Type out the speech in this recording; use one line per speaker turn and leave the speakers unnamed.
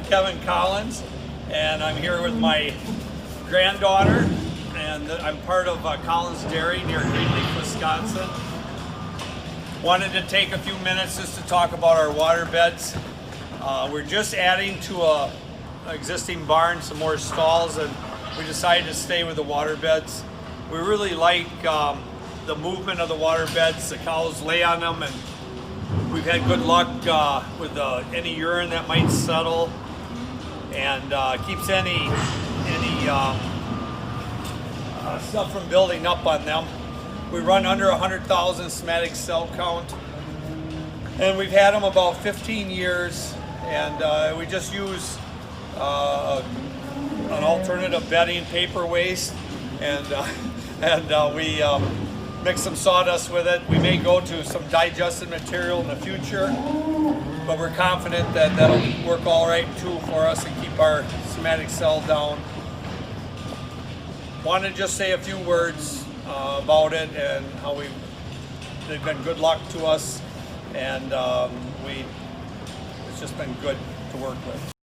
Kevin Collins, and I'm here with my granddaughter, and I'm part of Collins Dairy near Greenleaf, Wisconsin. Wanted to take a few minutes just to talk about our water beds. We're just adding to a existing barn some more stalls, and we decided to stay with the water beds. We really like the movement of the water beds. The cows lay on them, and we've had good luck with any urine that might settle, and keeps any stuff from building up on them. We run under 100,000 somatic cell count, and we've had them about 15 years, and we just use an alternative bedding, paper waste, and we mix some sawdust with it. We may go to some digested material in the future, but we're confident that that'll work all right too for us and keep our somatic cell down. Want to just say a few words about it and how they've been good luck to us, and it's just been good to work with.